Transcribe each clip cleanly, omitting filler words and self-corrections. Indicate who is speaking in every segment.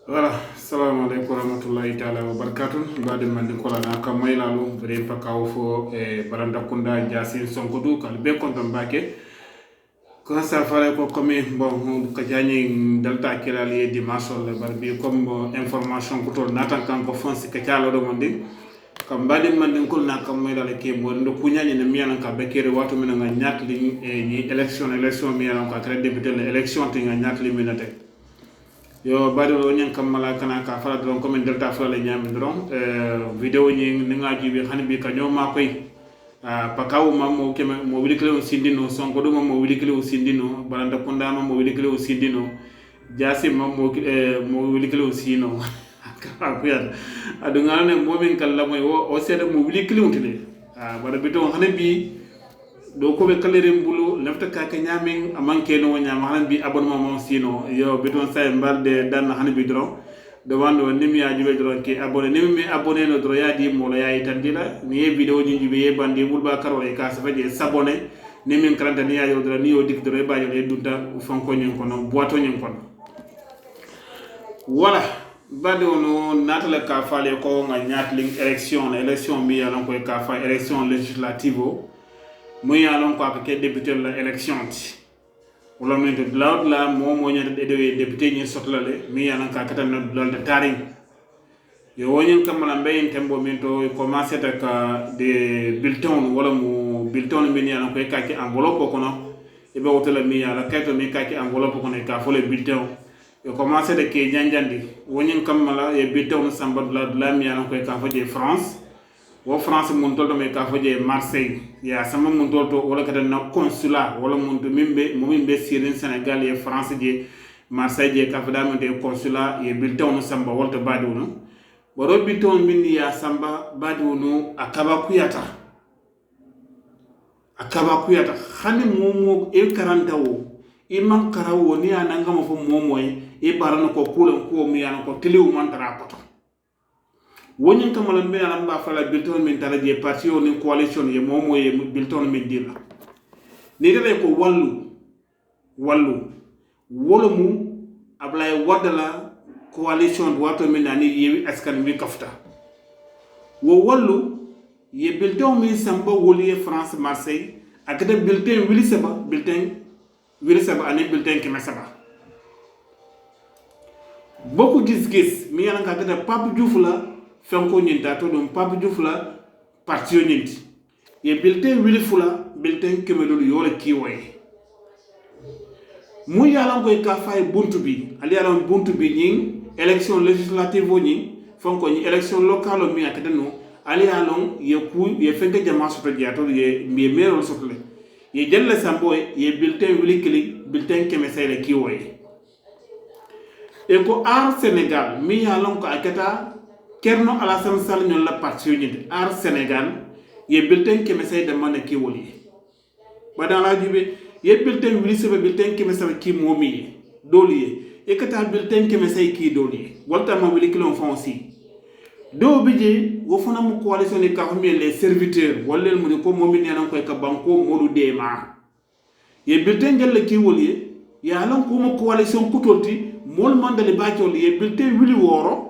Speaker 1: Voilà, assalamu alaikum warahmatullahi ta'ala wa barakatuh. Bade mandi kola na ka maylalu bre pakaw fo baranda kunda jasi sonko du kal be konton bake. Ko sa fare ko comme bon ka jani dalta kelal ye dimasol le barbi comme information ko to natan kan ko fonsi ka tialo do mondi. Kam bade mandi kol na kam maylale ke bo ndo kunyani ne miyana ka bekere watu mina nga nyatli ni election miyana ka très député l'élection ti nga nyatli minate. Yo bari lo nyen kam mala kana ka fala dron comme delta fala le nyam dron video nyi nga jibe xani bi ka nyoma koy pakaw mo kema mo wili kele o sindino sonko do mo wili kele o sindino balanda konda mo wili kele o sindino jasi mo wili kele o sino ka kuyat adu ngane mo min kala moy o sede mo wili kele o tile bara bito xani bi do ko be kalere mbulu lafta ka ka nyamin amanke no nyama han bi abonnement mo sino yo beton say mbalde dan han bi dron do wando nimi ya jibe dron ki abonné nimi mi abonné no dro ya di mo la ya itandila ni e video ji jibe e bande bulba karo e ka sa faje sabonné nimi kranta ni ya yo dro ni yo dik dro e ba yo e dunta fonko nyen kono boato nyen kono wala bade ono natala ka fale ko nga nyatling élection mi ya ko ka fa élection législative muy yalon ko ke député la élection ti wala men de la mo nyata de député ni sotlale mi yalon ka kata no de taring yo wonyen kamala mbey tembo min to commencer ta ka de bulletin wala mo bulletin min yalon ko ka ki enveloppe kono e be wotela mi yala kayto mi ka ki enveloppe kono ka fole bulletin yo commencer de ke janjandi wonyen kamala e bulletin samba la mi yalon ko ka faje France wo France mun tolto me ka faje Marseille ya sama mun tolto wala kata na consulat wala mun to mimbe sirin Sénégal ye France je Marseille je ka fada men de consulat ye bulletin no samba wolto badu no boro bulletin min ya samba badu no akaba kuyata khani momo e karantawo e man karawo ni ananga mo fo momoy e barano ko pulan ko mi yana ko teliw man tara ko wonyen kamala mbe ala mba fala bulletin min taraje parti o ni coalition ye momo ye bulletin min dila ni dele ko wallu wolo mu ablay wadala coalition wato min nani yewi askan mi kafta wo wallu ye bulletin min samba woli France Marseille akada bulletin wili saba ani bulletin kema saba beaucoup gis mi yana ka kada Pape Diouf la fenko nyinta to dum Pape Diouf la parti nyinti ye bulletin wili fula bulletin kemelul yole kiwoy mu yalan koy ka fay buntu bi ali yalan buntu bi ñing élection législative ñing fonko ñi élection locale mi akata no ali yalan ye fenke jama soto diato ye mi mero soto le ye jelle sambo ye bulletin wili kili bulletin kemesele kiwoy e ko ar Sénégal mi yalan ko akata Kerno Alassane Sall ñol la parti unité ar Sénégal ye bulletin kemesay de man ki woli ba dans la jube ye bulletin wili sebe bulletin kemesay ki momi doli e kata bulletin kemesay ki doli walta ma wili kilon fon aussi do bije wo fona mu coalition ni ka fami les serviteurs wala mu ko momi ne nan ko ka banko modu dema ye bulletin gel ki woli ya lan ko mu coalition kutoti mol mandale ba ciol ye bulletin wili woro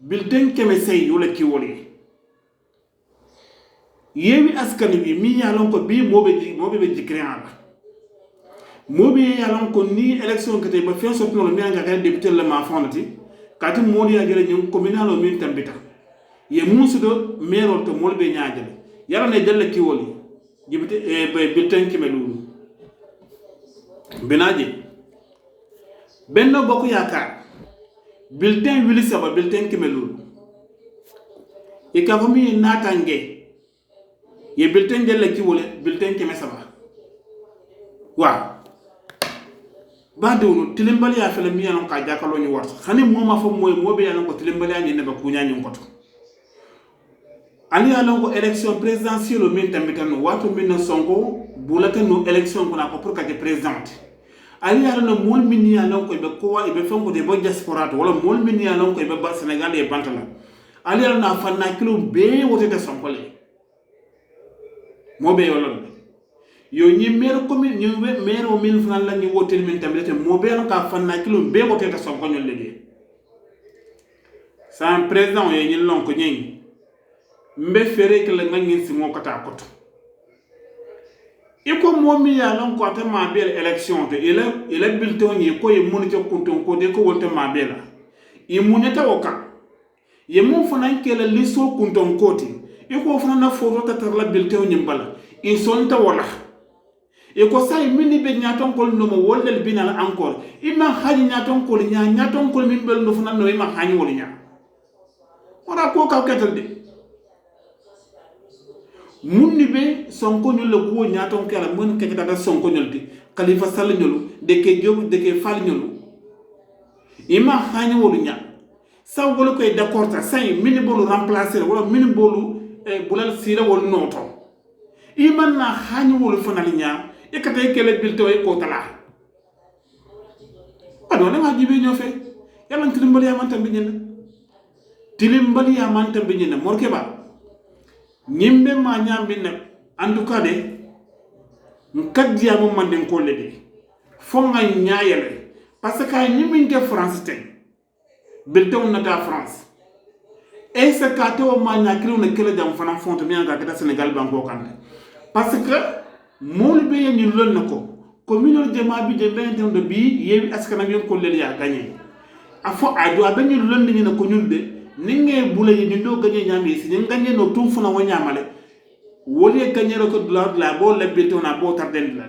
Speaker 1: bulletin keme sey yola ki woli yewi askani bi mi yalon ko bi mobe be jikrian mobe yalon ko ni élection kete ba fen so no mi anga ka député le ma fondati kati modi ya gele nyum communal o min tambita ye musudo maire to molbe nyaajale yalla ne delle ki woli jibite e bulletin keme lulu benaje benno bokku yakar bulletin wili saba bulletin kemelul e ka fami natange ye bulletin de la ki wole bulletin keme saba wa badu no tilimbali ya fele mi yanon ka jakalo ni wat xani moma fa moy mobe yanon ko tilimbali ani ne ba kunya ni ngoto ani yanon ko élection présidentielle min tambitano wato min sonko bulata no élection ko na ko pour ka te présidente ali yalla no mol min ya lon ko be ko wa be fonko de bo diaspora wala mol min ya lon ko be ba Sénégal e bantala ali yalla na fanna kilo be wote de sonkole mo be yolon yo ñi maire commune ñi maire o min fan la ñi wotel min tamete mo be ka fanna kilo be wote de sonko ñol legi san président ye ñin lon ko ñeñ mbe fere ke la ngin si mo kata koto iko momi ya lon ko ta ma bel election te ila bulletin yi ko ye mun ci kunton ko de ko wonta ma bela i muneta woka ye mun fana ke la liso kunton koti iko fana na foro ta tar la bulletin yi bala i sonta wala iko say mini be nyaton ko no mo wollel binal encore ima haji nyaton ko nyaton ko min bel no fana no ima haji wol nya ora ko ka ketal de munni be sonko ñol le ko ñaton kala mun ke ta sonko ñol di khalifa sall ñol de ke job de ke fal ñol ima hañu wolu nya saw bolo koy d'accord ta say mini bolu remplacer wala mini bolu bulal sira wol noto ima na hañu wolu fanal nya e ka tay kele bilto e ko tala ado na ma jibe ñofe yalla tilimbali ya man tambi ñena tilimbali ya man tambi ñena morke ba ñimbe ma ñambi ne en tout cas de nkaddiya mo manden ko lede fo nga ñaayale parce que ni min te France te biltew na ta France et ce ka to ma ñakriw na kala jam fana fonto mi nga ta Sénégal banko kan parce que mol be ñu lon nako communauté jama bi de 21 de bi yewi askana bi ko lele ya gagné afo ado abenyu lon ni na ko ñulde ninge bula yi do gagné ñambi si ni gagné no tum funa wa ñamale woli gagné ko la bo le bilto na bo tarden la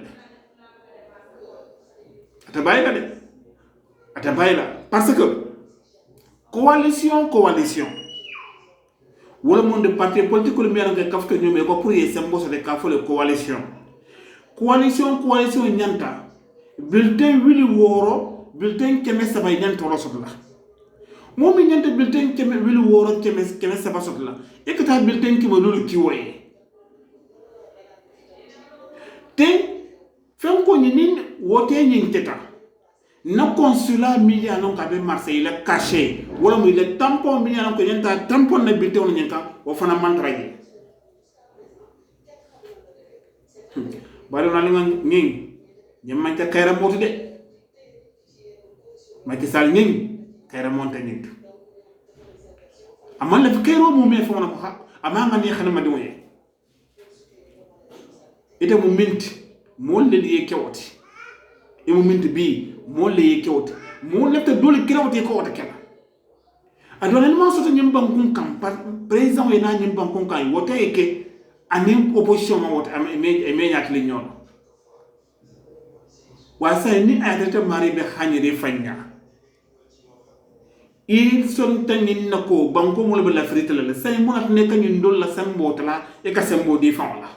Speaker 1: ata bayla parce que coalition wala monde parti politique le mien nga kafka ñome ko pour y sembo so de kafole coalition ñanta bulletin wili woro bulletin keme sabay ñanta rosodla momi ñanta bulletin keme wili woro keme saba sodla ekata bulletin keme lolu kiwoye te fenko ñinin wote ñin teta na consulat miliano ka be Marseille la caché wala mu le tampon miliano ko ñanta tampon na bulletin ñanka o fana mantraje bari na linga nging ñam ta kayra motu de Macky Sall nging kayra monta nit amal la kayro mu me fona ko amanga ni xana ma di woye ite mu minti mo le ye kewoti e mu minti bi mo le ye kewoti mo le ta dole kewoti ko wata kala adona ma soto ñim bankun kam président e na ñim bankun kan wote e ke ani opposition ma wote am me ñat li ñono wa say ni adata mari be xagnire fagna il son tanin nako banko mo le la frite la say mo nat nek ñu ndol la sembo tala e ka sembo di fam la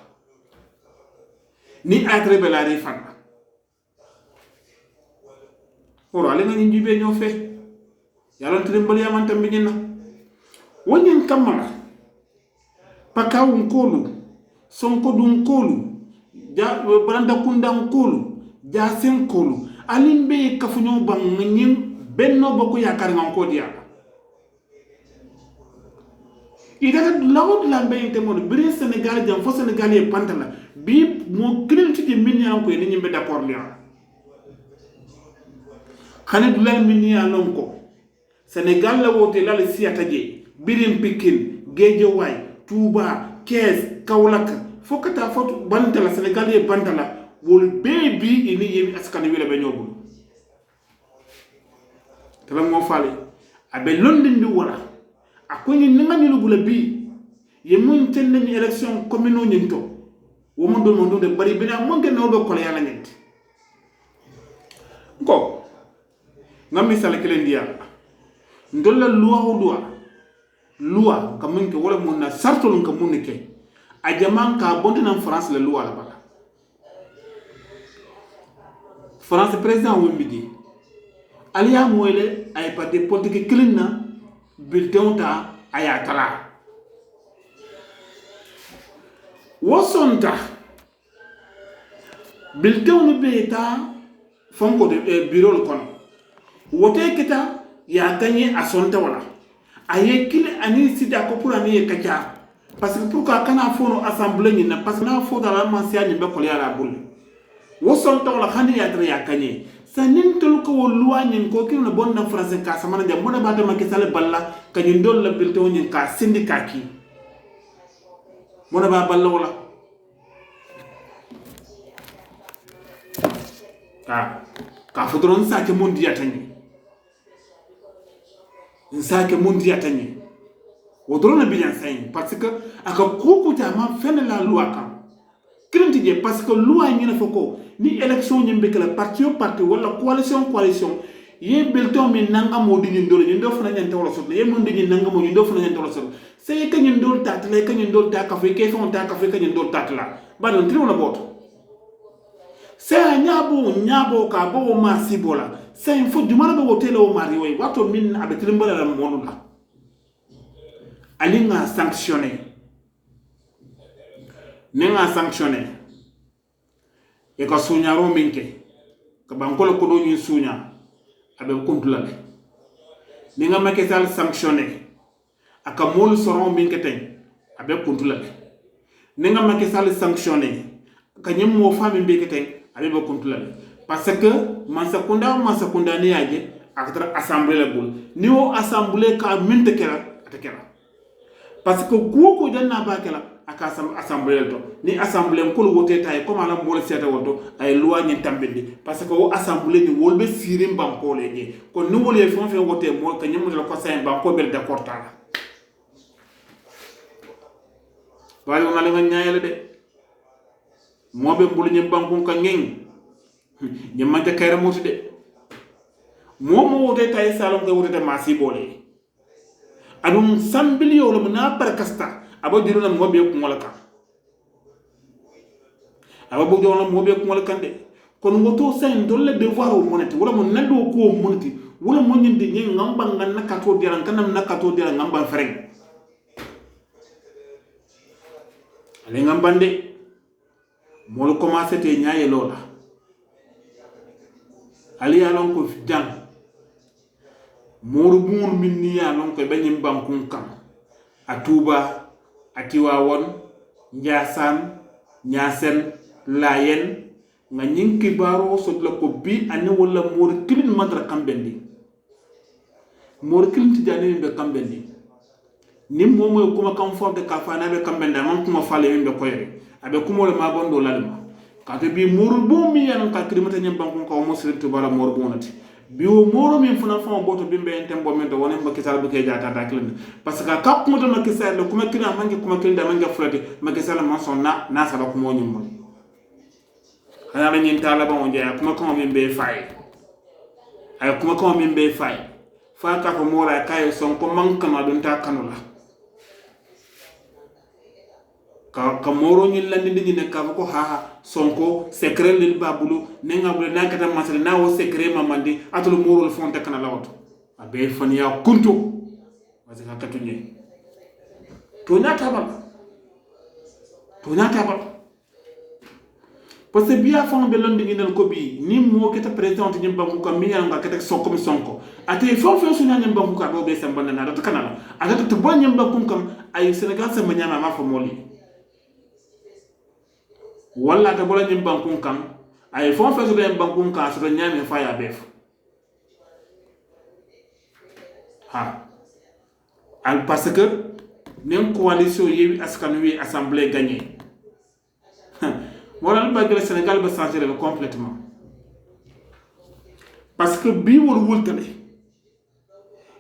Speaker 1: ni adre be la ri fan oro ale ngani jibe ño fe yalla trimbal yaman tambi ñina wonin kamala pakawun kolu sonko dun kolu ja baranda kundan kolu jasen kolu alimbe kafunyo bangin benno bokku yakar ngan ko dia ida lawod la be te mo bri Sénégal jam fo Sénégal e pantala bi mo crédit de million ko ni ñimbe d'accord li xane dulal million ko Sénégal la wote la le siata je birim Pikine Guédiawaye Touba Thiès Kaolack fokata fotu bantala Sénégal e bantala wol bebi ini yewi askane wila be ñobul tala mo fale abe londindi wala akoni ngani lu bula bi ye mun tenne ni élection commune ñinto wo mon do de bari bina mon ke no do ko yalla ñent ko ngam misal kelen dia ndolla loi kam min ke wala mun na sartol kam mun ke a jaman ka bonde en France la loi la bala France président wombidi aliya moyle ay parti politique kilina bulletin ta ayatala wasonta bulletin no beta fonko de bureau kono wote kita ya gagné a sonta wala aye kile ani sida ko pour ani kacha parce que pourquoi kana fono assemblée ni parce que na fo dans la mention ni be ko ya la boule wo sonta wala khani ya tra ya gagné sanin tol ko loi nyin ko kin na bon na français ka sama na mo na ba Macky Sall balla ka nyin dol la bilto nyin ka syndicat ki mo na ba balla wala ka fotron sa ke mon diya tani sa ke mon diya tani wodrona biyan sayin parce que aka kukuta ma fene la loi kan kirenti je parce que loi ñina foko ni élection ñimbe kala parti au parti wala coalition ye belto mi nanga modi ñi ndol ñi do fana ñante wala sot ye mon ñi nanga mo ñi do fana ñante wala sot sey ka ñi ndol tatla ka ñi ndol ta ka fe ke fon ta ka fe ka ñi ndol tatla ba don tri wala bot sey nyabo ka bo ma sibola sey fo dumara be hotelo o mari way wato min abetri mbala la monu la ali nga sanctionné nenga sanctionné e ka sunya ro minke ka bankolo ko do ni sunya abe kontula nenga Macky Sall sanctionné aka mol soron minke ten abe kontula nenga Macky Sall sanctionné ka nyem mo fami mbeke ten abe kontula parce que mansakunda ni yaje akatra assemblée la bul ni o assemblée ka minte kera atakera parce que ko janna ba kala aka assemblée to ni assemblée ko wote tay comme ala mbol seta woto ay loi ni tambindi parce que o assemblée ni wolbe sirim banko le ni ko ni wolé fon fe wote mo ka nyemu la ko say banko bel d'accord ta wala on ala nyaayele de mo be mbul ni banko ka ngeng nyamante kayra moti de mo wote tay salon ko wote masi bolé adum sambilio lo na barkasta abo diru na mo be ko ngolaka abo bo do na mo be ko ngolaka de kon woto sen dolle devoir o monati wala mo nando ko monati wala mo nyinde nyi ngamba nganna kato diran kanam nakato diran ngamba fereng ale ngambande mo lo commencer te nyaaye lola ali alon ko jang moru mun minni ya non ko benyim bankun kam atuba atiwawon njasan nyasen layen nga nyinki baro sotla ko bi ane wala mor kilin madra kambendi mor kilin tijani be kambendi nim momo kuma kam forde ka fana be kambenda man kuma fale be koyre abe kuma le ma bondo lalma ka to bi mor bo mi yan ka krimata nyam bankun ko mo sirtu bara mor bonati biwo moro min fana fama boto bimbe en tembo men do wonen Macky Sall bu ke jata ta kilin parce que ka ko to Macky Sall kuma kina mangi kuma kilin da mangi fulati Macky Sall man son na sala ko mo nyum ana la nyin tala ba on jeya kuma ko min be fay ay kuma ko min be fay fa ka ko mora kay son ko man kama don ta kanula ka moro nyin landi ndi ne ka ko ha sonko secret lil babulu nenga bule nakata masale na wo secret mamandi atulu moro le fonte kana lawto abe fania kuntu wazi ka katunye to nyata bal parce que biya fon be londi nginal ko bi ni mo keta président nyim banku ko mi nga keta sonko ate fo fo sunya nyim banku ka do be sambana na do kana ata to bo nyim banku kam ay Sénégal sa manyama ma fa moli wala ta bola nyim bankun kan ay fon fa so dem bankun kan so nyame fa ya bef ha al parce que nem coalition yewi askanu wi assemblée gagné wala ba gël Sénégal ba changer complètement parce que bi wor wultale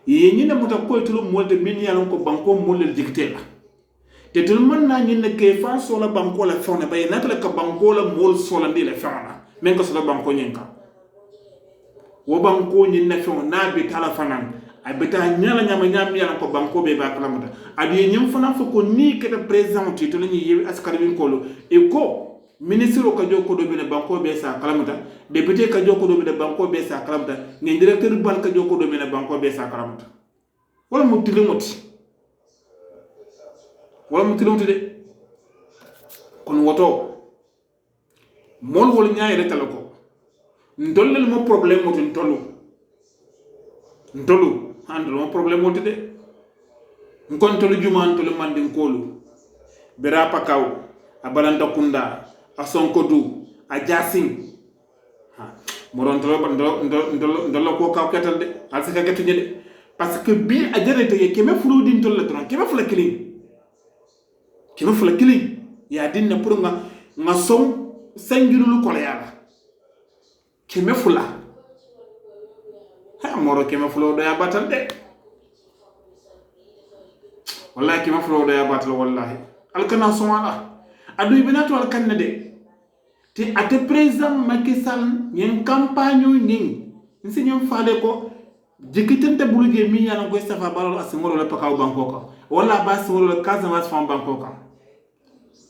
Speaker 1: yi ñi ne muta ko tulu molde min yalon ko banko molel dicté la te tul man na ñi ne ke fa so la banko la fone bay nak la ka banko la mol so la ndi la fona men ko so la banko ñenka wo banko ñi ne fon na bi tala fanan ay beta ñala ñama ñam yalla ko banko be ba kala muta adi ñim fanan fa ko ni ke président ti to la ñi yewi askar bi ko lo e ko ministre ka joko do bi ne banko be sa kala muta député ka joko do bi ne banko be sa kala muta ni directeur bal ka joko do bi ne banko be sa kala muta wala mu tilimoti wala mu tilimoti de kon woto mol wol nyaay rek la ko ndollel mo problème mo ntolu andol mo problème mo de ngon tolu juman tolu mandin kolu bera pakaw a balanda kunda a sonko du a jasin ha moron ndolo ko kaw ketal de alsa ka getu de parce que bi a jere te keme fulu din tol la keme fula kilin ya din na pour nga som sanjulu ko la yala keme fula ha moro keme fulo do ya batal de wallahi keme fulo do ya batal wallahi alkana somala adu ibinato alkanna de te ate président Macky Sall yen campagne ñing nsi ñom faale ko jikitente buluje mi yana ko safa balol asingoro le pakaw banko ko wala ba singoro le Casamance fon banko ko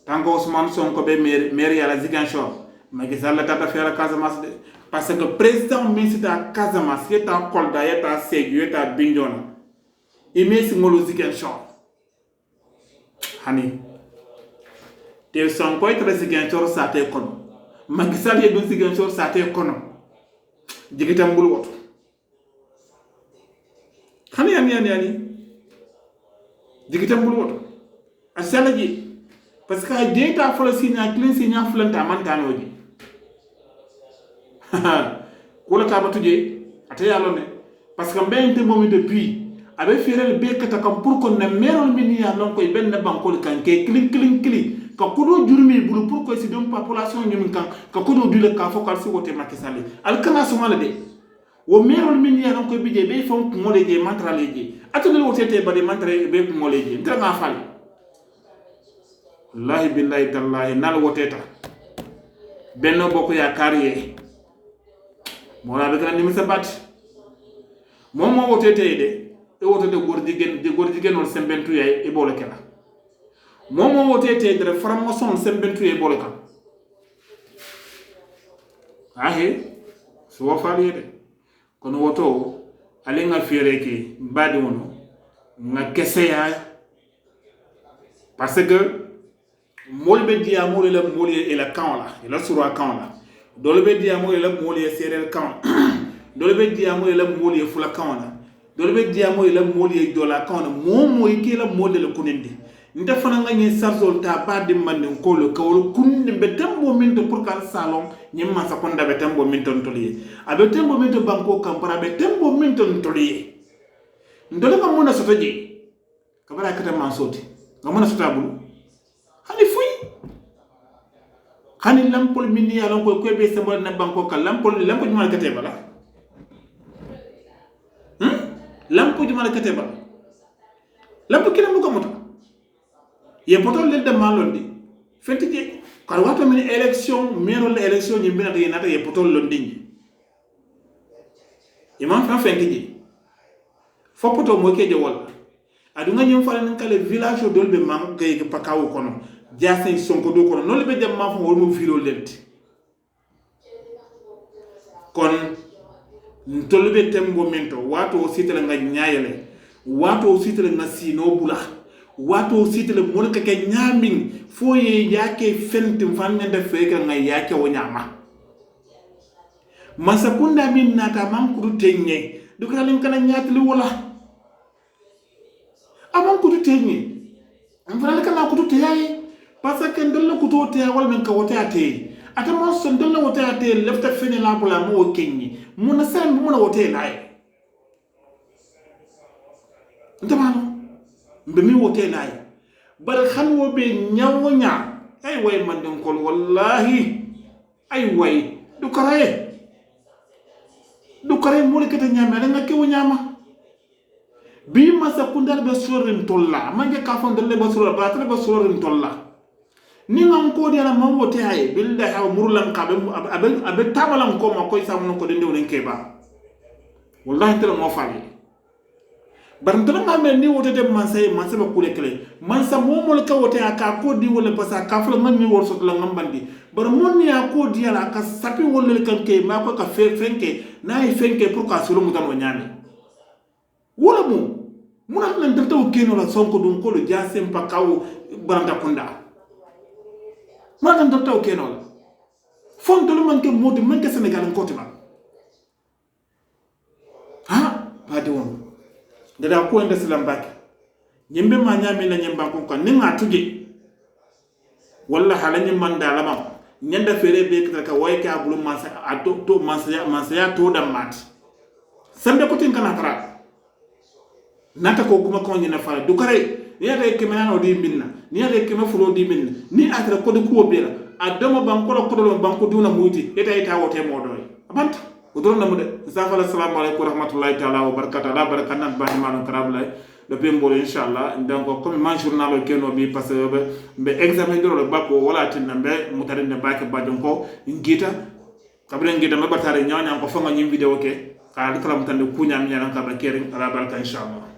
Speaker 1: tango Ousmane Sonko be maire ya la Ziguinchor Macky Sall tata faire Casamance de parce que président ministre Casamance yeta Kolda yeta Sédhiou yeta Bignona ime singoro Ziguinchor hani te Sonko yeta Ziguinchor sa te kono Macky Sall ye don Ziguinchor sa te kono jigitam bul woto hani yani jigitam bul woto asala ji parce que data fola sinya clean sinya flanta man tanoji ko la ka batuje ataya lone parce que mbente momi depuis abe firel be kata kam pour ko na merol min ya lon koy ben bankol kan ke clean ka kudo jurmi bulu pour ko si dom population nyum kan ka kudo dule ka fokal si wote Macky Sall al kana sumala de wo merol min ya lon koy bije be fon ko moleje mantraleje atule wote te bade mantre be ko moleje ndra nga fal wallahi billahi tallahi nal woteta benno boko ya kariye mo la be kan ni sabat momo wotete de e wotete gordigen wol sembentu yay e bolo kala momo wotete de franc-maçon sembentu yay bolo kala ahe so fali de kono woto ale nga fiereke mbadi wono nga keseya parce que molbe dia mole la mole et la camp là et la sur camp là dolbe dia mole la mole serel camp dolbe dia mole la mole fula camp là dolbe dia mole la mole do la camp momo yake la mole le kunindi nda fana nga nyi sarzol ta ba de man ko le kawol kunni be tambo minto pour kal salon nyimma sa konda be tambo minton toliye abe tambo minto banko kampara be tambo minton toliye ndole ma mona sotoje kabara kata man soti nga mona sotabulu hani fuy hani lampol minni ya lon ko be sambal na banko kal lampol jumal kate bala lampo jumal kate bala lampo kila mu ko moto ye potol le de malondi fentije kar wato min election mero le election ni binata ye nata ye potol londi imam fa fentije fo poto mo ke je wala adunga nyum fala nan kale village dolbe mam kay pakaw kono jasen Sonko do kono non le be dem ma fo mo vilo lenti kon ntolbe tembo mento wato sitela nga nyaayele wato sitela nga sino bula wato sitela mon ka ke nyamin fo ye yake fentim fanne da feka nga yake wo nyama masakunda min nata man kudu tenye dukala lim kana nyaatli wala aman kudu tenye am fana kana kudu teyaye parce que ndol ko to te wala men ka wote ate ata mo so ndol wote ate lefta fene la bula mo kenyi mun san mun wote laye ndamano mbe mi wote laye bar xan wo be nyawonya ay way man den kol wallahi ay way du kare mo le kete nyama nga ke wo nyama bi ma sa kundar be sorin tolla manje ka fon delle be sorin ba tele be sorin tolla ni ngam ko dia na mam wote ay billahi aw murlan ka abe tabalam ko ma koy sam ko de ndewlen keba wallahi tele mo faali bar ndala ma mel ni wote de man say ba kule kele man sa momol ka wote aka ko di wala pasa ka fula man mi wor so la ngam bandi bar mon ni ko di ala ka sapi wala kan ke ma ko ka fenke na yi fenke pour ka sulu mutan wanyami wala mu muna nan dafta o keno la Sonko dum ko le jasem pa kaw baranda kunda muna nan dafta o keno la fon to man ke modi man ke Senegal ko tiba ha ba de won da ko enda silam baki nyimbe ma nyami na nyimba ko kan ni nga tuje walla hala nyim man dala ma nyanda fere be ka way ka bulu masa to masaya to da mat sande ko tin kana tara nata ko kuma ko nyina fara du kare ni ade ke manano di minna ni ade ke mafulo di minna ni atra ko de ko bela adama banko ko do banko duna muti eta wote modo abanta udron namude zafala assalamu alaykum rahmatullahi ta'ala wa barakatuh la barakanat bani manon karabla le pembolo inshallah donc comme man journal ke no bi parce que be examen do bako wala tin be mutare ne bake badon ko ngita kabren ngita me batare nyanya ko fanga nyim video ke ka kala mutande kunya nyana ka ba kering ala baraka inshallah